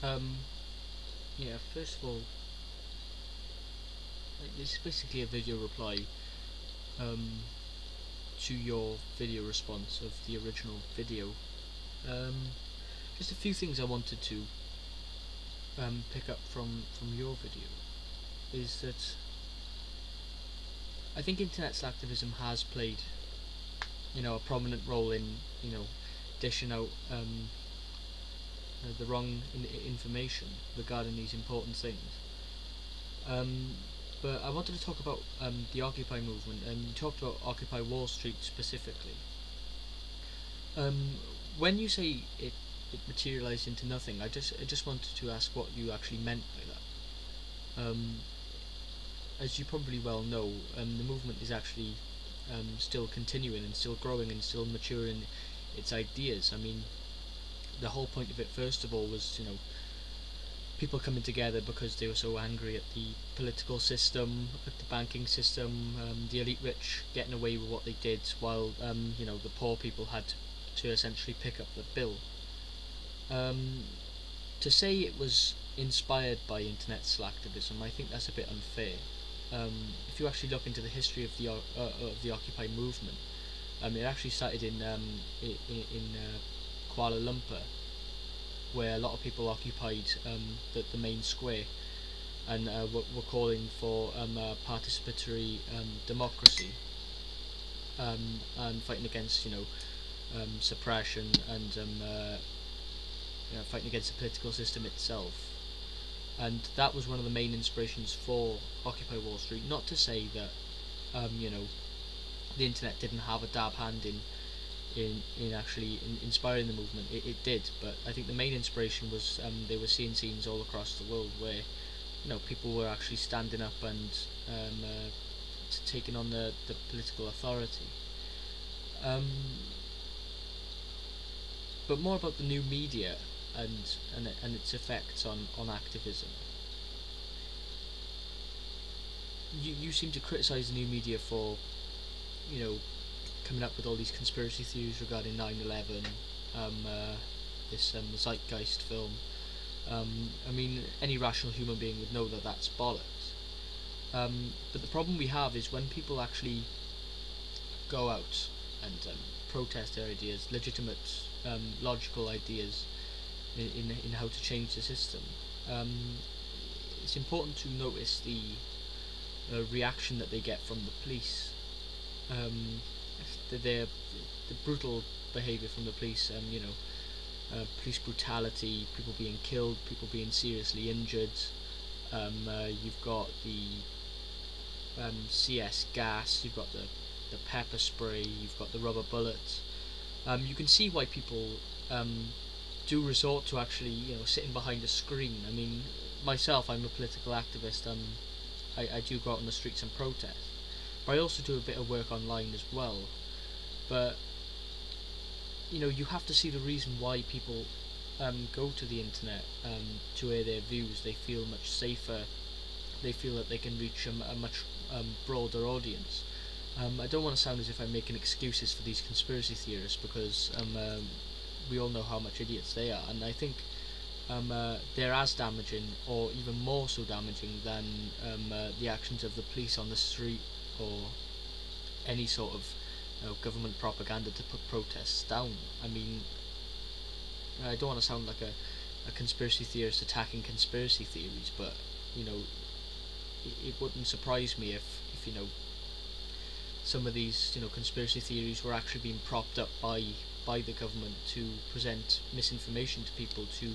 Um, yeah, first of all, this is basically a video reply um, to your video response of the original video. Um, just a few things I wanted to pick up from your video is that I think internet slacktivism has played, a prominent role in, dishing out the wrong information regarding these important things. Um, but I wanted to talk about the Occupy movement, and you talked about Occupy Wall Street specifically. Um, when you say it materialised into nothing, I just wanted to ask what you actually meant by that. As you probably well know, the movement is actually still continuing and still growing and still maturing its ideas. I mean, the whole point of it, first of all, was people coming together because they were so angry at the political system, at the banking system, the elite rich getting away with what they did, while the poor people had to essentially pick up the bill. Um, to say it was inspired by internet slacktivism, I think that's a bit unfair. If you actually look into the history of the Occupy movement, it actually started in Kuala Lumpur, where a lot of people occupied the main square and were calling for participatory democracy, and fighting against suppression and fighting against the political system itself. And that was one of the main inspirations for Occupy Wall Street. Not to say that the internet didn't have a dab hand in actually inspiring the movement. It did, but I think the main inspiration was they were seeing scenes all across the world where people were actually standing up and taking on the political authority. Um, but more about the new media and its effects on activism. You seem to criticise the new media for you know coming up with all these conspiracy theories regarding 9/11, this Zeitgeist film. I mean, any rational human being would know that that's bollocks. But the problem we have is when people actually go out and protest their ideas, legitimate, logical ideas in how to change the system. It's important to notice the reaction that they get from the police. Um, the brutal behaviour from the police. Police brutality, people being killed, people being seriously injured. You've got the CS gas, you've got the pepper spray, you've got the rubber bullets. You can see why people do resort to actually, sitting behind a screen. I mean, myself, I'm a political activist. I do go out on the streets and protest, but I also do a bit of work online as well. But you have to see the reason why people go to the internet to air their views. They feel much safer. They feel that they can reach a much broader audience. I don't want to sound as if I'm making excuses for these conspiracy theorists, because we all know how much idiots they are, and I think they're as damaging, or even more so damaging, than the actions of the police on the street, or any sort of government propaganda to put protests down. I mean, I don't want to sound like a conspiracy theorist attacking conspiracy theories, but it wouldn't surprise me if some of these conspiracy theories were actually being propped up by the government to present misinformation to people, to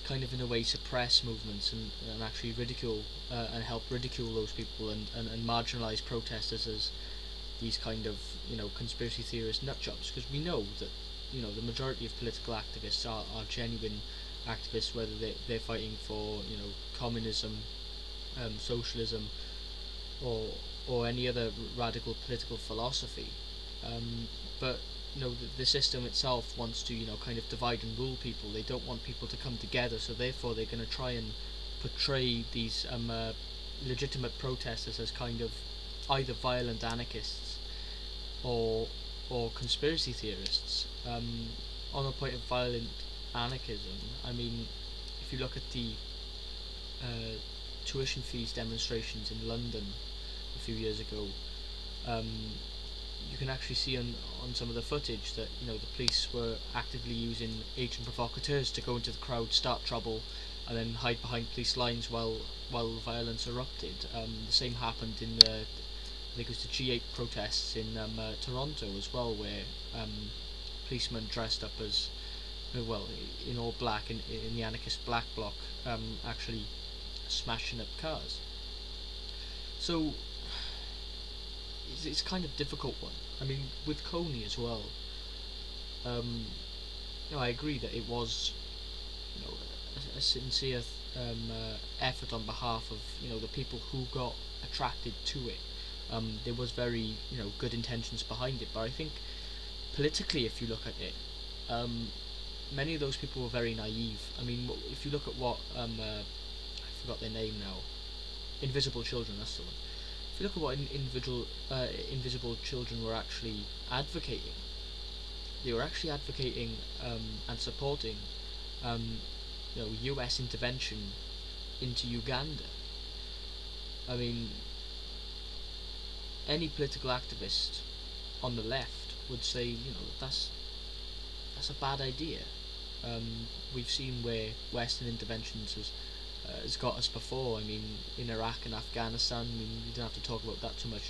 kind of in a way suppress movements, and actually ridicule and help ridicule those people, and marginalise protesters as these kind of conspiracy theorist nutjobs, because we know that the majority of political activists are genuine activists, whether they're fighting for communism, socialism, or any other radical political philosophy. But the system itself wants to kind of divide and rule people. They don't want people to come together, so therefore they're going to try and portray these legitimate protesters as kind of either violent anarchists or conspiracy theorists. On the point of violent anarchism, I mean, if you look at the uh, tuition fees demonstrations in London a few years ago, um, you can actually see on some of the footage that the police were actively using agent provocateurs to go into the crowd, start trouble, and then hide behind police lines while violence erupted. The same happened in the I think it was the G8 protests in Toronto as well, where policemen dressed up as well in all black in the anarchist black bloc, actually smashing up cars. So it's kind of difficult one. I mean, with Coney as well. Um, I agree that it was a sincere effort on behalf of the people who got attracted to it. There was very good intentions behind it, but I think politically, if you look at it, many of those people were very naive. I mean, if you look at what I forgot their name now, Invisible Children, that's the one. If you look at what Invisible Children were actually advocating, they were actually advocating and supporting US intervention into Uganda. I mean, any political activist on the left would say that's a bad idea. We've seen where Western interventions has got us before. I mean, in Iraq and Afghanistan, I mean, you don't have to talk about that too much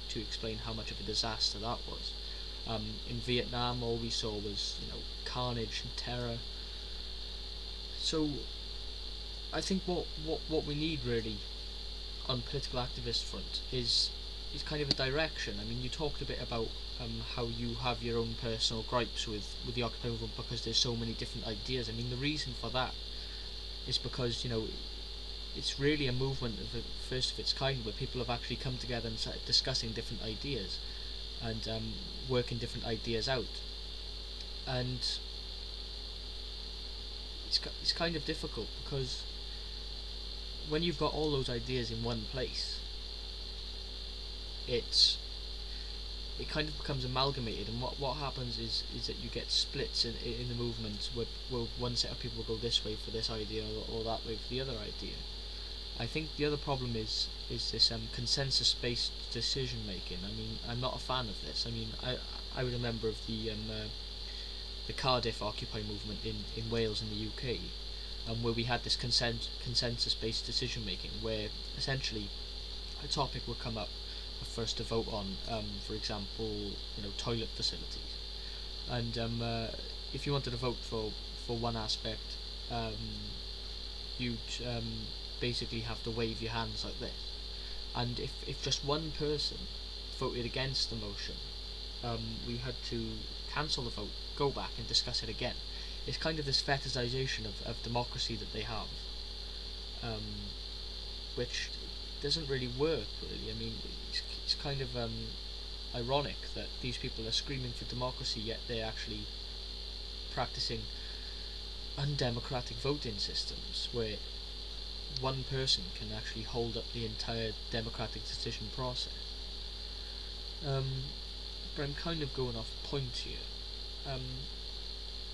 to explain how much of a disaster that was. In Vietnam, all we saw was carnage and terror. So I think what we need really on political activist front is kind of a direction. I mean, you talked a bit about how you have your own personal gripes with the Occupy movement because there's so many different ideas. I mean, the reason for that is because it's really a movement of the first of its kind where people have actually come together and started discussing different ideas and working different ideas out. And it's kind of difficult because when you've got all those ideas in one place, it kind of becomes amalgamated, and what happens is that you get splits in the movement where one set of people go this way for this idea or that way for the other idea. I think the other problem is this consensus-based decision making. I mean, I'm not a fan of this. I mean, I was a member of the Cardiff Occupy movement in Wales in the UK, where we had this consensus-based decision making, where essentially a topic would come up for us to vote on, for example, toilet facilities, and if you wanted to vote for one aspect, you'd basically have to wave your hands like this, and if just one person voted against the motion, we had to cancel the vote, go back and discuss it again. It's kind of this fetishization of democracy that they have, which doesn't really work, really. I mean, it's kind of ironic that these people are screaming for democracy, yet they're actually practicing undemocratic voting systems where one person can actually hold up the entire democratic decision process. But I'm kind of going off point here.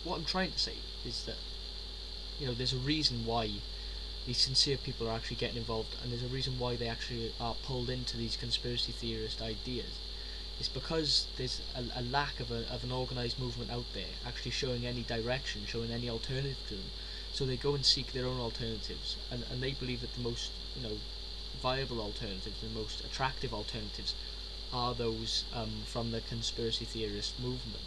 What I'm trying to say is that there's a reason why these sincere people are actually getting involved, and there's a reason why they actually are pulled into these conspiracy theorist ideas. It's because there's a lack of an organised movement out there actually showing any direction, showing any alternative to them. So they go and seek their own alternatives, and they believe that the most viable alternatives, the most attractive alternatives, are those from the conspiracy theorist movement.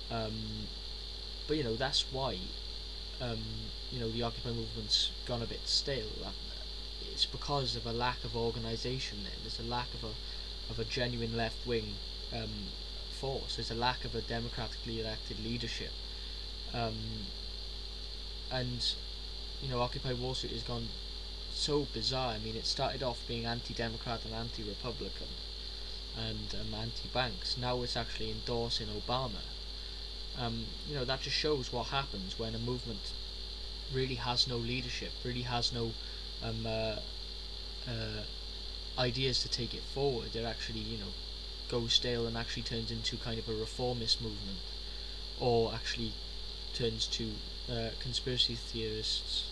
But that's why the Occupy movement's gone a bit stale. It's because of a lack of organisation there. There's a lack of a genuine left-wing force. There's a lack of a democratically elected leadership. And Occupy Wall Street has gone so bizarre. I mean, it started off being anti-democrat and anti-republican and anti-banks. Now it's actually endorsing Obama. That just shows what happens when a movement really has no leadership, really has no ideas to take it forward. It actually, goes stale and actually turns into kind of a reformist movement, or actually turns to conspiracy theorists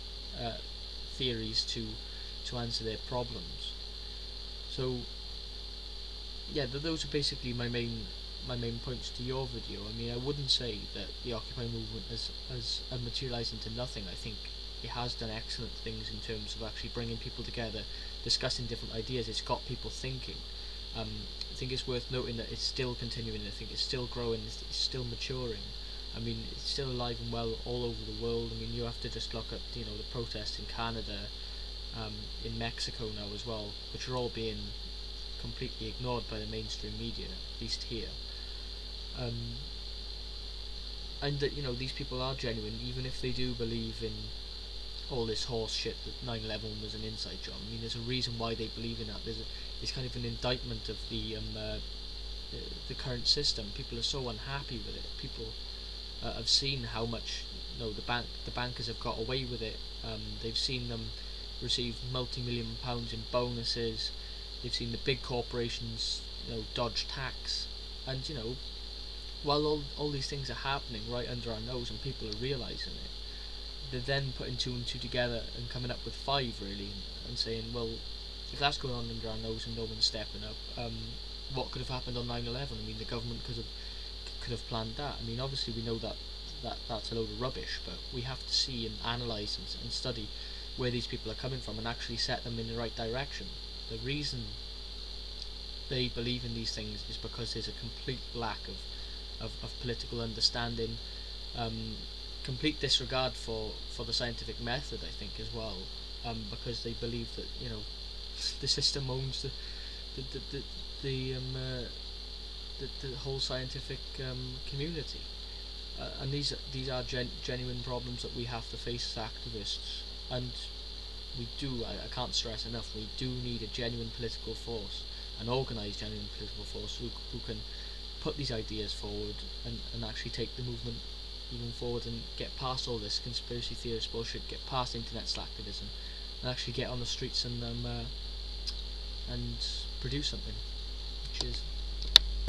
theories to answer their problems. So yeah, those are basically my main points to your video. I mean, I wouldn't say that the Occupy movement has materialised into nothing. I think it has done excellent things in terms of actually bringing people together, discussing different ideas. It's got people thinking. I think it's worth noting that it's still continuing. I think it's still growing. It's still maturing. I mean, it's still alive and well all over the world. I mean, you have to just look at the protests in Canada, in Mexico now as well, which are all being completely ignored by the mainstream media, at least here. And that these people are genuine, even if they do believe in all this horse shit that 9/11 was an inside job. I mean, there's a reason why they believe in that. It's kind of an indictment of the current system. People are so unhappy with it. People have seen how much the bankers have got away with it. They've seen them receive multi-million pounds in bonuses. They've seen the big corporations dodge tax, and while all these things are happening right under our nose and people are realising it, they're then putting two and two together and coming up with five really, and saying, well, if that's going on under our nose and no one's stepping up, what could have happened on 9/11? I mean, the government could have planned that. I mean, obviously we know that's a load of rubbish, but we have to see and analyse and study where these people are coming from and actually set them in the right direction. The reason they believe in these things is because there's a complete lack of political understanding, complete disregard for the scientific method, I think, as well, because they believe that the system owns the whole scientific community, and these are genuine problems that we have to face as activists, and I can't stress enough, we do need a genuine political force, an organised genuine political force who can put these ideas forward and actually take the movement moving forward and get past all this conspiracy theorist bullshit, get past internet slacktivism, and actually get on the streets and produce something. Cheers.